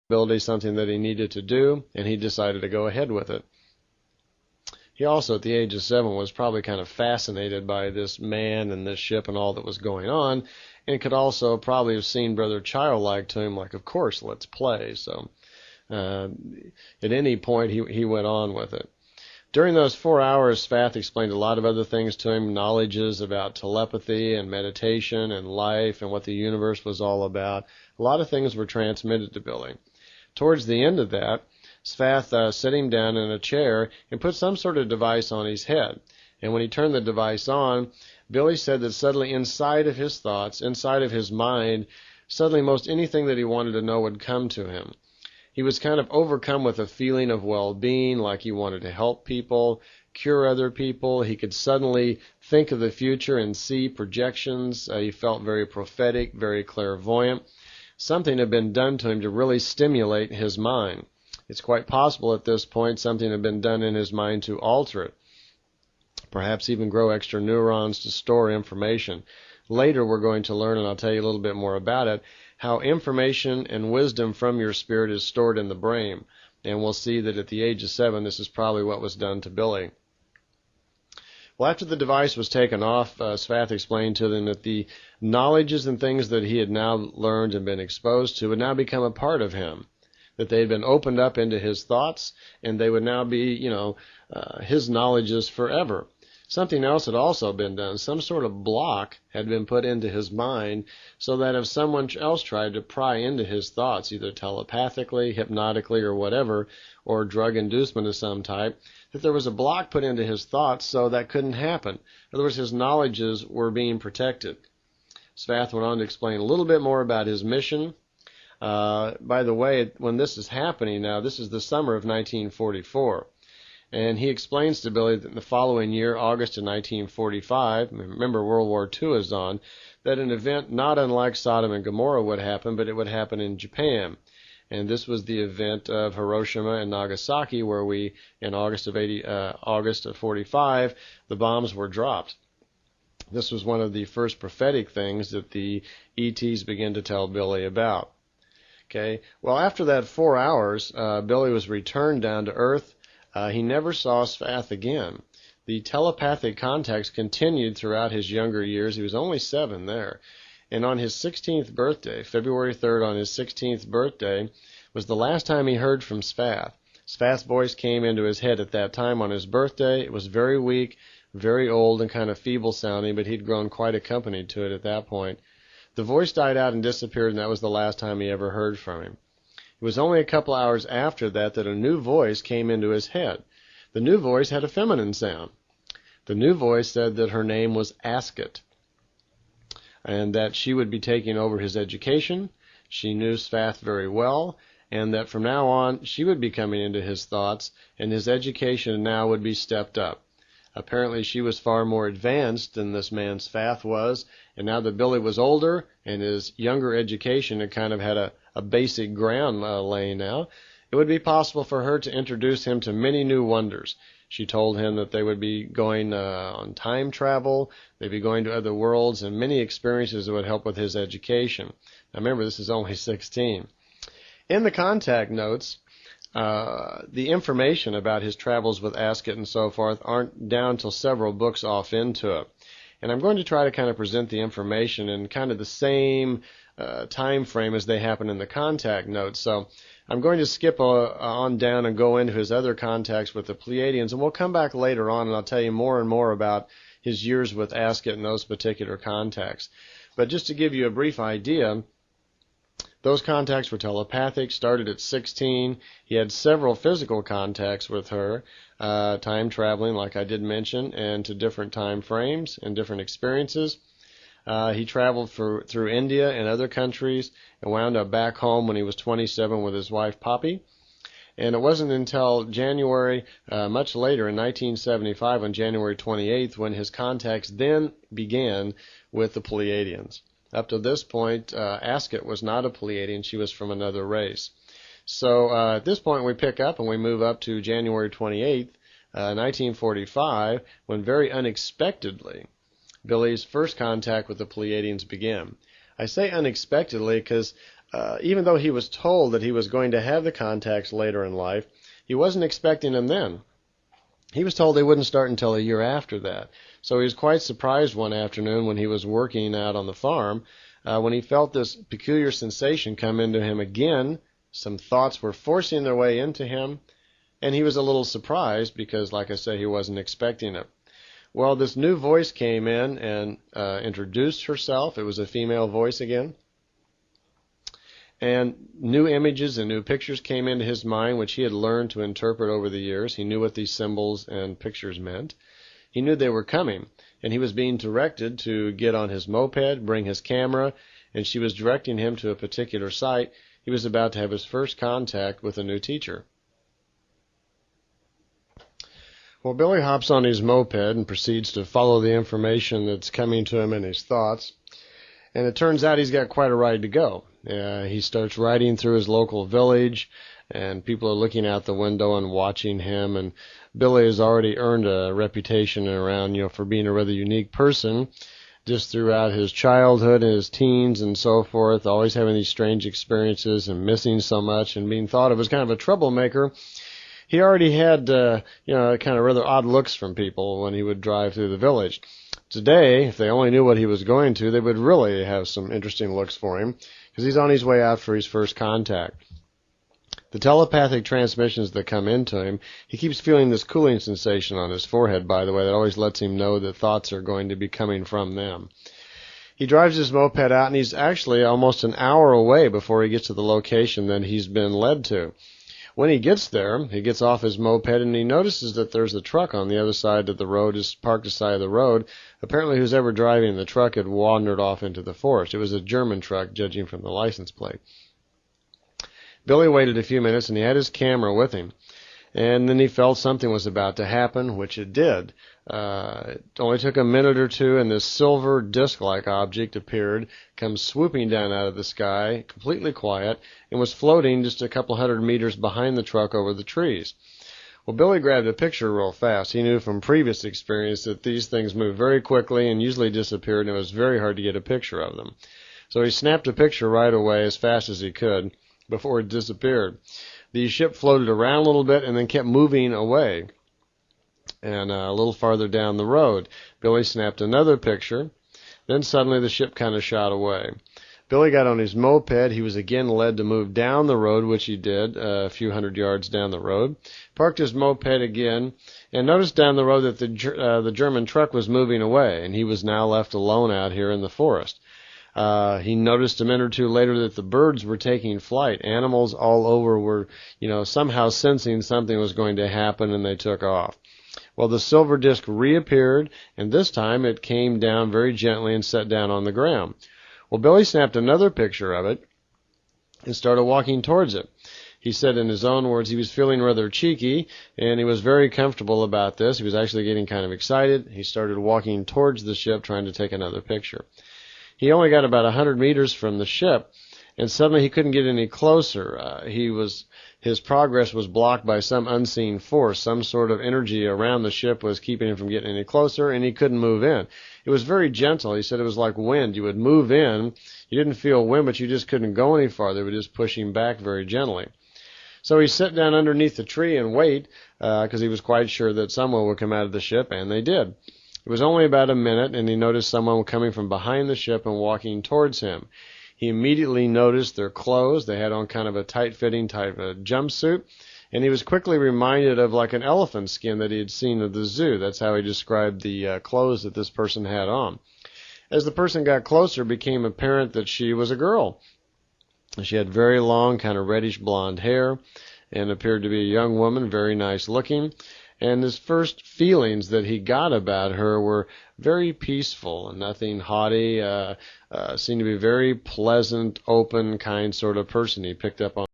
ability something that he needed to do, and he decided to go ahead with it. He also, at the age of 7, was probably kind of fascinated by this man and this ship and all that was going on, and could also probably have seemed rather childlike to him, like, of course, let's play. So at any point, he went on with it. During those 4 hours, Svath explained a lot of other things to him, knowledges about telepathy and meditation and life and what the universe was all about. A lot of things were transmitted to Billy. Towards the end of that, Svath set him down in a chair and put some sort of device on his head. And when he turned the device on, Billy said that suddenly inside of his thoughts, inside of his mind, suddenly most anything that he wanted to know would come to him. He was kind of overcome with a feeling of well-being, like he wanted to help people, cure other people. He could suddenly think of the future and see projections. He felt very prophetic, very clairvoyant. Something had been done to him to really stimulate his mind. It's quite possible at this point something had been done in his mind to alter it, perhaps even grow extra neurons to store information. Later we're going to learn, and I'll tell you a little bit more about it, how information and wisdom from your spirit is stored in the brain. And we'll see that at the age of 7, this is probably what was done to Billy. Well, after the device was taken off, Svath explained to them that the knowledges and things that he had now learned and been exposed to would now become a part of him, that they had been opened up into his thoughts, and they would now be, his knowledges forever. Something else had also been done. Some sort of block had been put into his mind so that if someone else tried to pry into his thoughts, either telepathically, hypnotically, or whatever, or drug inducement of some type, that there was a block put into his thoughts so that couldn't happen. In other words, his knowledges were being protected. Svath went on to explain a little bit more about his mission. By the way, when this is happening now, this is the summer of 1944. And he explains to Billy that in the following year, August of 1945, remember World War II is on, that an event not unlike Sodom and Gomorrah would happen, but it would happen in Japan. And this was the event of Hiroshima and Nagasaki, where in August of 45, the bombs were dropped. This was one of the first prophetic things that the ETs began to tell Billy about. Okay. Well, after that 4 hours, Billy was returned down to Earth. He never saw Svath again. The telepathic contacts continued throughout his younger years. He was only 7 there. And on his 16th birthday, February 3rd, on his 16th birthday, was the last time he heard from Svath. Svath's voice came into his head at that time on his birthday. It was very weak, very old, and kind of feeble sounding, but he'd grown quite accustomed to it at that point. The voice died out and disappeared, and that was the last time he ever heard from him. It was only a couple hours after that a new voice came into his head. The new voice had a feminine sound. The new voice said that her name was Ascot, and that she would be taking over his education. She knew Svath very well, and that from now on she would be coming into his thoughts, and his education now would be stepped up. Apparently she was far more advanced than this man Svath was, and now that Billy was older and his younger education had kind of had a basic ground laying now, it would be possible for her to introduce him to many new wonders. She told him that they would be going on time travel, they'd be going to other worlds, and many experiences that would help with his education. Now remember, this is only 16. In the contact notes, the information about his travels with Ascot and so forth aren't down till several books off into it. And I'm going to try to kind of present the information in kind of the same time frame as they happen in the contact notes. So I'm going to skip on down and go into his other contacts with the Plejadians, and we'll come back later on and I'll tell you more and more about his years with Ascot and those particular contacts. But just to give you a brief idea, those contacts were telepathic, started at 16. He had several physical contacts with her, time traveling, like I did mention, and to different time frames and different experiences. He traveled through India and other countries and wound up back home when he was 27 with his wife, Poppy. And it wasn't until January, much later in 1975, on January 28th, when his contacts then began with the Plejadians. Up to this point, Ascot was not a Plejadian. She was from another race. So at this point, we pick up and we move up to January 28th, 1945, when very unexpectedly, Billy's first contact with the Plejadians began. I say unexpectedly because even though he was told that he was going to have the contacts later in life, he wasn't expecting them then. He was told they wouldn't start until a year after that. So he was quite surprised one afternoon when he was working out on the farm when he felt this peculiar sensation come into him again. Some thoughts were forcing their way into him, and he was a little surprised because, like I say, he wasn't expecting it. Well, this new voice came in and introduced herself. It was a female voice again. And new images and new pictures came into his mind, which he had learned to interpret over the years. He knew what these symbols and pictures meant. He knew they were coming, and he was being directed to get on his moped, bring his camera, and she was directing him to a particular site. He was about to have his first contact with a new teacher. Well, Billy hops on his moped and proceeds to follow the information that's coming to him in his thoughts. And it turns out he's got quite a ride to go. He starts riding through his local village, and people are looking out the window and watching him. And Billy has already earned a reputation around, for being a rather unique person, just throughout his childhood and his teens and so forth, always having these strange experiences and missing so much and being thought of as kind of a troublemaker. He already had, kind of rather odd looks from people when he would drive through the village. Today, if they only knew what he was going to, they would really have some interesting looks for him, because he's on his way out for his first contact. The telepathic transmissions that come into him, he keeps feeling this cooling sensation on his forehead, by the way, that always lets him know that thoughts are going to be coming from them. He drives his moped out, and he's actually almost an hour away before he gets to the location that he's been led to. When he gets there, he gets off his moped and he notices that there's a truck on the other side of the road, is parked aside of the road. Apparently who's ever driving the truck had wandered off into the forest. It was a German truck, judging from the license plate. Billy waited a few minutes and he had his camera with him. And then he felt something was about to happen, which it did. It only took a minute or two, and this silver disc-like object appeared, comes swooping down out of the sky, completely quiet, and was floating just a couple 100 meters behind the truck over the trees. Well, Billy grabbed a picture real fast. He knew from previous experience that these things move very quickly and usually disappeared, and it was very hard to get a picture of them. So he snapped a picture right away as fast as he could before it disappeared. The ship floated around a little bit and then kept moving away. And a little farther down the road, Billy snapped another picture. Then suddenly the ship kind of shot away. Billy got on his moped. He was again led to move down the road, which he did a few 100 yards down the road. Parked his moped again, and noticed down the road that the German truck was moving away, and he was now left alone out here in the forest. He noticed a minute or two later that the birds were taking flight. Animals all over were, somehow sensing something was going to happen, and they took off. Well, the silver disc reappeared, and this time it came down very gently and set down on the ground. Well, Billy snapped another picture of it and started walking towards it. He said in his own words he was feeling rather cheeky, and he was very comfortable about this. He was actually getting kind of excited. He started walking towards the ship, trying to take another picture. He only got about 100 meters from the ship, and suddenly he couldn't get any closer. His progress was blocked by some unseen force. Some sort of energy around the ship was keeping him from getting any closer, and he couldn't move in. It was very gentle. He said it was like wind. You would move in. You didn't feel wind, but you just couldn't go any farther. It would just push him back very gently. So he sat down underneath the tree and wait, because he was quite sure that someone would come out of the ship, and they did. It was only about a minute, and he noticed someone coming from behind the ship and walking towards him. He immediately noticed their clothes. They had on kind of a tight-fitting type of jumpsuit, and he was quickly reminded of like an elephant skin that he had seen at the zoo. That's how he described the clothes that this person had on. As the person got closer, it became apparent that she was a girl. She had very long, kind of reddish blonde hair and appeared to be a young woman, very nice looking. And his first feelings that he got about her were very peaceful and nothing haughty, seemed to be a very pleasant, open, kind sort of person. He picked up on